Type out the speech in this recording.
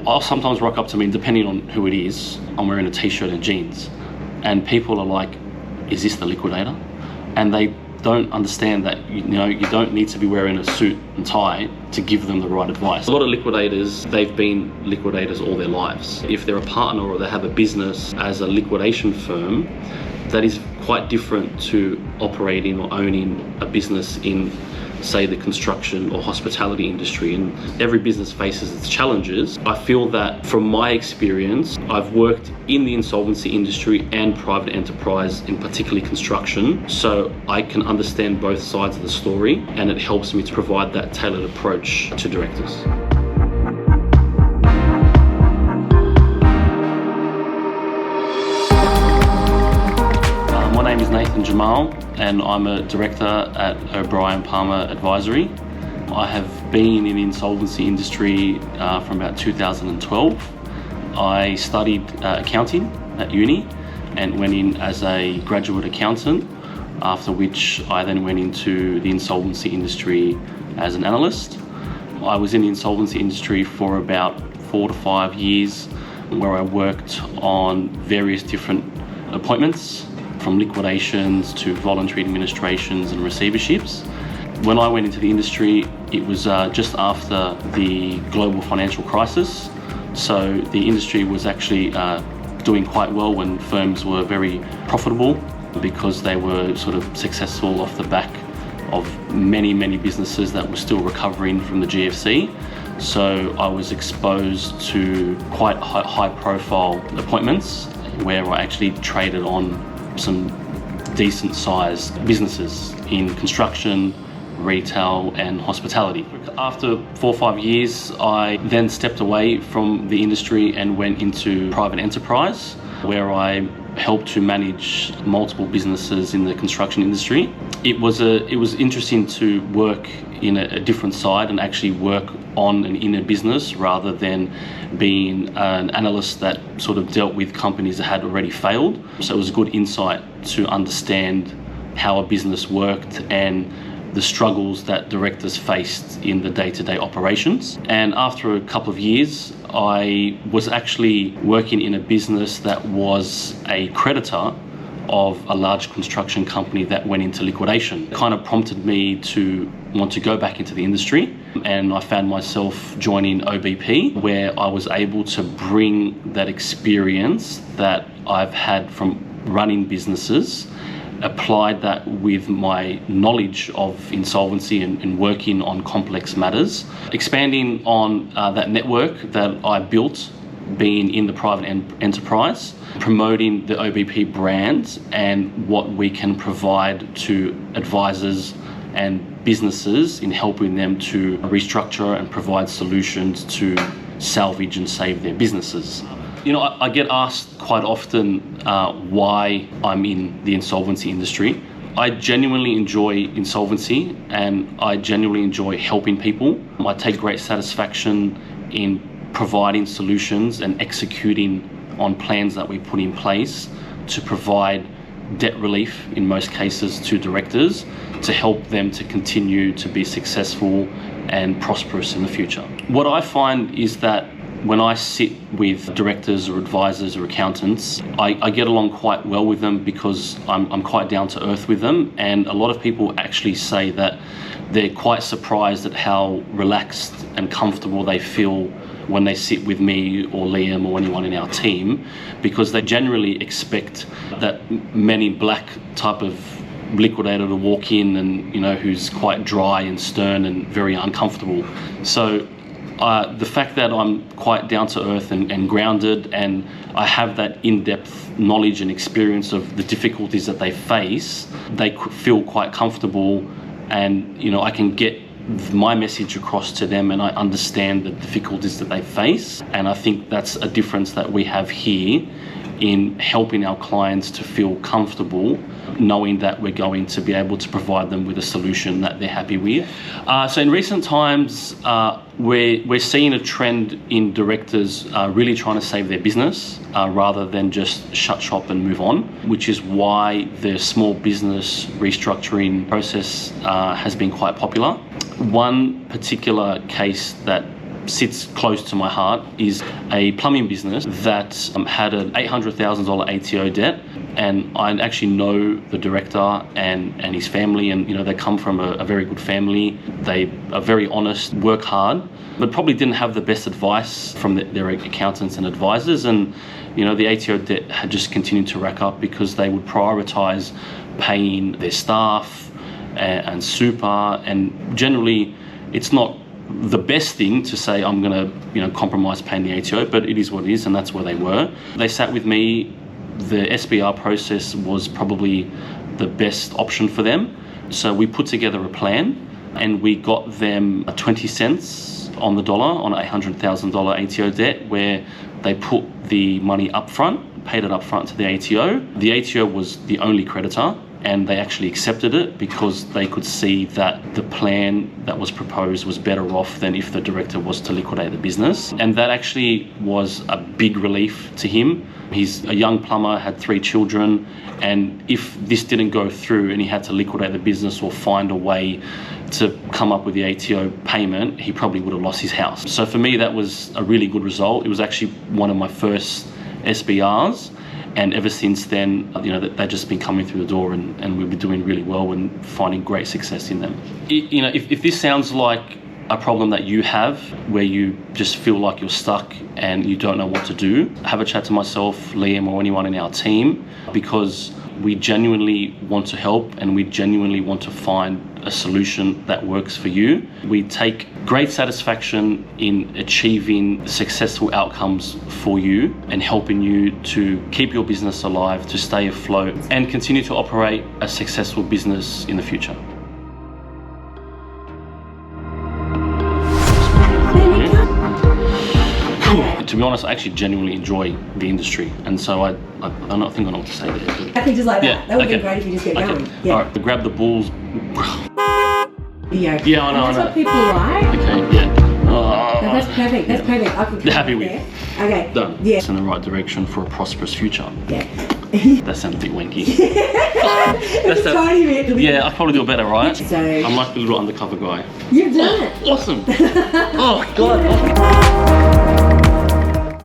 I'll sometimes rock up to me, depending on who it is, I'm wearing a t-shirt and jeans, and people are like, is this the liquidator? And they don't understand that you don't need to be wearing a suit and tie to give them the right advice. A lot of liquidators, they've been liquidators all their lives. If they're a partner or they have a business as a liquidation firm, that is quite different to operating or owning a business in, say, the construction or hospitality industry, and every business faces its challenges. I feel that from my experience, I've worked in the insolvency industry and private enterprise, in particularly construction, so I can understand both sides of the story, and it helps me to provide that tailored approach to directors. My name is Jammal, and I'm a director at O'Brien Palmer Advisory. I have been in the insolvency industry from about 2012. I studied accounting at uni and went in as a graduate accountant, after which I then went into the insolvency industry as an analyst. I was in the insolvency industry for about 4 to 5 years, where I worked on various different appointments, from liquidations to voluntary administrations and receiverships. When I went into the industry, it was just after the global financial crisis. So the industry was actually doing quite well when firms were very profitable, because they were sort of successful off the back of many businesses that were still recovering from the GFC. So I was exposed to quite high profile appointments where I actually traded on some decent sized businesses in construction, retail and hospitality. After 4 or 5 years, I then stepped away from the industry and went into private enterprise, where I helped to manage multiple businesses in the construction industry. It was interesting to work in a different side and actually work on and in a business, rather than being an analyst that sort of dealt with companies that had already failed. So it was a good insight to understand how a business worked and the struggles that directors faced in the day-to-day operations. And after a couple of years, I was actually working in a business that was a creditor of a large construction company that went into liquidation. It kind of prompted me to want to go back into the industry, and I found myself joining OBP, where I was able to bring that experience that I've had from running businesses, applied that with my knowledge of insolvency and working on complex matters, expanding on that network that I built being in the private enterprise, promoting the OBP brand and what we can provide to advisors and businesses in helping them to restructure and provide solutions to salvage and save their businesses. I get asked quite often why I'm in the insolvency industry. I genuinely enjoy insolvency, and I genuinely enjoy helping people. I take great satisfaction in providing solutions and executing on plans that we put in place to provide debt relief, in most cases, to directors, to help them to continue to be successful and prosperous in the future. What I find is that when I sit with directors or advisors or accountants, I get along quite well with them, because I'm quite down to earth with them. And a lot of people actually say that they're quite surprised at how relaxed and comfortable they feel when they sit with me or Liam or anyone in our team, because they generally expect that Men in Black type of liquidator to walk in and, who's quite dry and stern and very uncomfortable. So the fact that I'm quite down to earth and grounded, and I have that in-depth knowledge and experience of the difficulties that they face, they feel quite comfortable, and I can get my message across to them, and I understand the difficulties that they face. And I think that's a difference that we have here in helping our clients to feel comfortable knowing that we're going to be able to provide them with a solution that they're happy with. So in recent times, we're seeing a trend in directors really trying to save their business rather than just shut shop and move on, which is why the small business restructuring process has been quite popular. One particular case that sits close to my heart is a plumbing business that had an $800,000 ATO debt, and I actually know the director and his family, and they come from a very good family. They are very honest, work hard, but probably didn't have the best advice from their accountants and advisors, and the ATO debt had just continued to rack up because they would prioritize paying their staff and super, and generally it's not the best thing to say I'm going to compromise paying the ATO, but it is what it is, and that's where they were. They sat with me. The SBR process was probably the best option for them, so we put together a plan and we got them 20 cents on the dollar on an $800,000 ATO debt, where they put the money up front, paid it up front to the ATO. The ATO was the only creditor, and they actually accepted it because they could see that the plan that was proposed was better off than if the director was to liquidate the business. And that actually was a big relief to him. He's a young plumber, had 3 children, and if this didn't go through and he had to liquidate the business or find a way to come up with the ATO payment, he probably would have lost his house. So for me, that was a really good result. It was actually one of my first SBRs. And ever since then, they've just been coming through the door, and we've been doing really well and finding great success in them. If this sounds like a problem that you have, where you just feel like you're stuck and you don't know what to do, have a chat to myself, Liam, or anyone in our team, because we genuinely want to help and we genuinely want to find a solution that works for you. We take great satisfaction in achieving successful outcomes for you and helping you to keep your business alive, to stay afloat, and continue to operate a successful business in the future. To be honest, I actually genuinely enjoy the industry, and so I don't think I know what to say there. But I think just like that. That would be great if you just get going. Yeah. All right, grab the balls. Yeah, I know. That's what people like. Okay, yeah. That's perfect. That's perfect. I could happy with it. Okay. Done. Yeah. It's in the right direction for a prosperous future. Yeah. That sounds a bit wanky. That's a tiny bit. Yeah, I'll probably do it better, right? So I'm like the little undercover guy. You've done it. Awesome. Oh, God.